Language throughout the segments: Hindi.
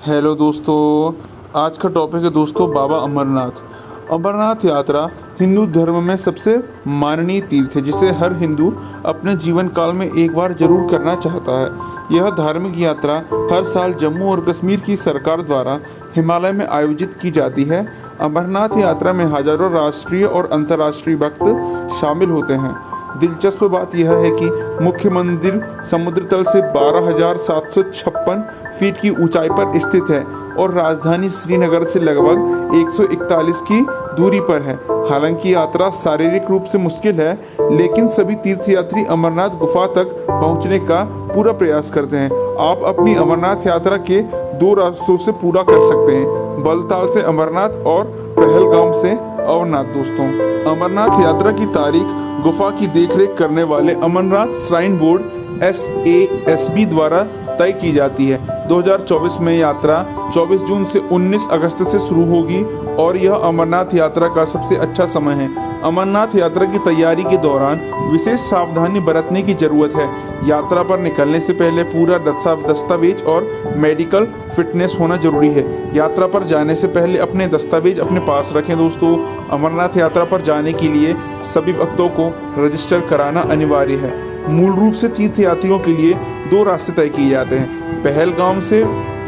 हेलो दोस्तों, आज का टॉपिक है दोस्तों बाबा अमरनाथ। अमरनाथ यात्रा हिंदू धर्म में सबसे माननीय तीर्थ है जिसे हर हिंदू अपने जीवन काल में एक बार जरूर करना चाहता है। यह धार्मिक यात्रा हर साल जम्मू और कश्मीर की सरकार द्वारा हिमालय में आयोजित की जाती है। अमरनाथ यात्रा में हजारों राष्ट्रीय और अंतर्राष्ट्रीय भक्त शामिल होते हैं। दिलचस्प बात यह है कि मुख्य मंदिर समुद्र तल से 12,756 फीट की ऊंचाई पर स्थित है और राजधानी श्रीनगर से लगभग 141 की दूरी पर है। हालांकि यात्रा शारीरिक रूप से मुश्किल है, लेकिन सभी तीर्थयात्री अमरनाथ गुफा तक पहुंचने का पूरा प्रयास करते हैं। आप अपनी अमरनाथ यात्रा के दो रास्तों से पूरा कर सकते हैं, बलताल से अमरनाथ और पहलगाम से अमरनाथ। दोस्तों, अमरनाथ यात्रा की तारीख गुफा की देखरेख करने वाले अमरनाथ श्राइन बोर्ड SASB द्वारा तय की जाती है। 2024 में यात्रा 24 जून से 19 अगस्त से शुरू होगी और यह अमरनाथ यात्रा का सबसे अच्छा समय है। अमरनाथ यात्रा की तैयारी के दौरान विशेष सावधानी बरतने की जरूरत है। यात्रा पर निकलने से पहले पूरा दस्तावेज और मेडिकल फिटनेस होना जरूरी है। यात्रा पर जाने से पहले अपने दस्तावेज अपने पास रखें। दोस्तों, अमरनाथ यात्रा पर जाने के लिए सभी भक्तों को रजिस्टर कराना अनिवार्य है। मूल रूप से तीर्थयात्रियों के लिए दो रास्ते तय किए जाते हैं, पहलगाम से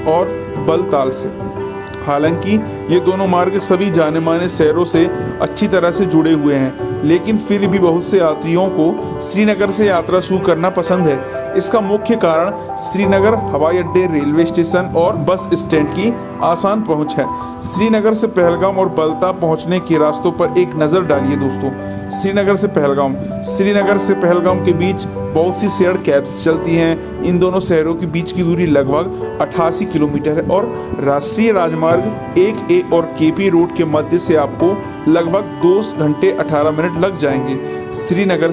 और बलताल से। हालांकि ये दोनों मार्ग सभी जाने माने शहरों से अच्छी तरह से जुड़े हुए हैं, लेकिन फिर भी बहुत से यात्रियों को श्रीनगर से यात्रा शुरू करना पसंद है। इसका मुख्य कारण श्रीनगर हवाई अड्डे, रेलवे स्टेशन और बस स्टैंड की आसान पहुंच है। श्रीनगर से पहलगाम और बलताल पहुंचने के रास्तों पर एक नज़र डालिए। दोस्तों, श्रीनगर से पहलगाम के बीच बहुत सी शेयर कैब्स चलती हैं। इन दोनों शहरों के बीच की दूरी लगभग 88 किलोमीटर है और राष्ट्रीय राजमार्ग 1A और KP रोड के मध्य से आपको लगभग 2 घंटे 18 मिनट लग जाएंगे। श्रीनगर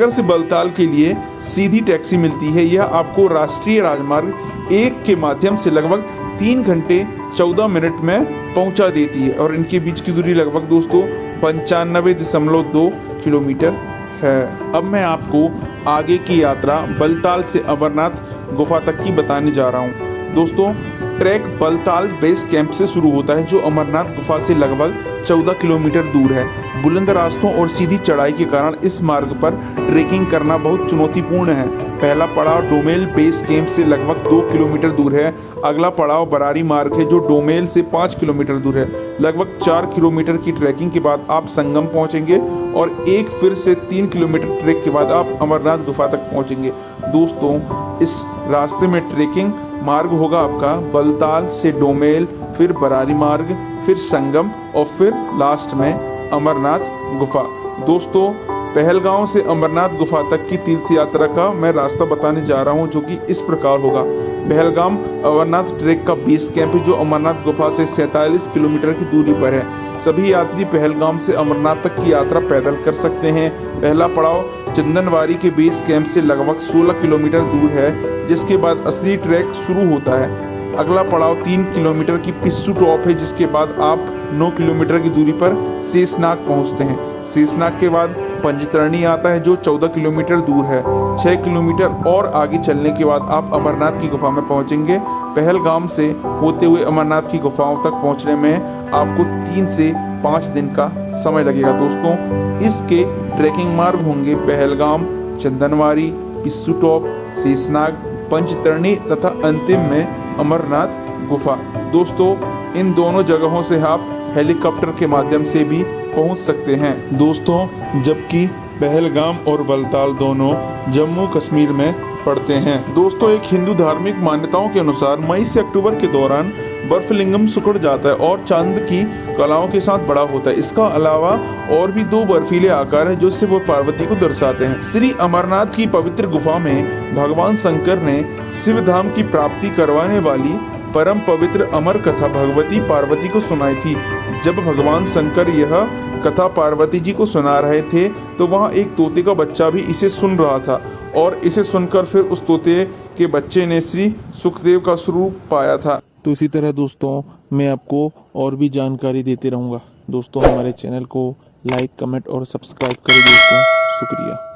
से बलताल के लिए सीधी टैक्सी मिलती है। यह आपको राष्ट्रीय राजमार्ग 1 के माध्यम से लगभग 3 घंटे 14 मिनट में पहुंचा देती है और इनके बीच की दूरी लगभग दोस्तों 95.2 किलोमीटर है। अब मैं आपको आगे की यात्रा बलताल से अमरनाथ गुफा तक की बताने जा रहा हूँ। दोस्तों, ट्रैक बलताल बेस कैंप से शुरू होता है जो अमरनाथ गुफा से लगभग 14 किलोमीटर दूर है। बुलंद रास्तों और सीधी चढ़ाई के कारण इस मार्ग पर ट्रेकिंग करना बहुत चुनौतीपूर्ण है। पहला पड़ाव डोमेल बेस कैंप से लगभग 2 किलोमीटर दूर है। अगला पड़ाव बरारी मार्ग है जो डोमेल से 5 किलोमीटर दूर है। लगभग 4 किलोमीटर की ट्रैकिंग के बाद आप संगम पहुंचेंगे और एक फिर से 3 किलोमीटर ट्रैक के बाद आप अमरनाथ गुफा तक पहुंचेंगे। दोस्तों, इस रास्ते में ट्रेकिंग मार्ग होगा आपका बलताल से डोमेल, फिर बरारी मार्ग, फिर संगम और फिर लास्ट में अमरनाथ गुफा। दोस्तों, पहलगाम से अमरनाथ गुफा तक की तीर्थ यात्रा का मैं रास्ता बताने जा रहा हूं जो कि इस प्रकार होगा। पहलगाम अमरनाथ ट्रैक का बेस कैंप है जो अमरनाथ गुफा से 47 किलोमीटर की दूरी पर है। सभी यात्री पहलगाम से अमरनाथ तक की यात्रा पैदल कर सकते हैं। पहला पड़ाव चंदनवारी के बेस कैंप से लगभग 16 किलोमीटर दूर है, जिसके बाद असली ट्रैक शुरू होता है। अगला पड़ाव 3 किलोमीटर की पिस्सू टॉप है, जिसके बाद आप 9 किलोमीटर की दूरी पर शेषनाग पहुंचते हैं। शेषनाग के बाद पंजतरणी आता है जो 14 किलोमीटर दूर है। 6 किलोमीटर और आगे चलने के बाद आप अमरनाथ की गुफा में पहुंचेंगे। पहलगाम से होते हुए अमरनाथ की गुफाओं तक पहुंचने में आपको 3 से 5 दिन का समय लगेगा। दोस्तों, इसके ट्रैकिंग मार्ग होंगे पहलगाम, चंदनवारी, पिस्सू टॉप, शेषनाग, पंजतरणी तथा अंतिम में अमरनाथ गुफा। दोस्तों, इन दोनों जगहों से आप हेलीकॉप्टर के माध्यम से भी पहुंच सकते हैं। दोस्तों, जबकि पहलगाम और बलताल दोनों जम्मू कश्मीर में पड़ते हैं। दोस्तों, एक हिंदू धार्मिक मान्यताओं के अनुसार मई से अक्टूबर के दौरान बर्फलिंगम सिकुड़ जाता है और चांद की कलाओं के साथ बड़ा होता है। इसका अलावा और भी 2 बर्फीले आकार हैं जो शिव और पार्वती को दर्शाते हैं। श्री अमरनाथ की पवित्र गुफा में भगवान शंकर ने शिव धाम की प्राप्ति करवाने वाली परम पवित्र अमर कथा भगवती पार्वती को सुनाई थी। जब भगवान शंकर यह कथा पार्वती जी को सुना रहे थे तो वहाँ एक तोते का बच्चा भी इसे सुन रहा था और इसे सुनकर फिर उस तोते के बच्चे ने श्री सुखदेव का स्वरूप पाया था। तो इसी तरह दोस्तों, मैं आपको और भी जानकारी देते रहूँगा। दोस्तों, हमारे चैनल को लाइक, कमेंट और सब्सक्राइब करें। दोस्तों, शुक्रिया।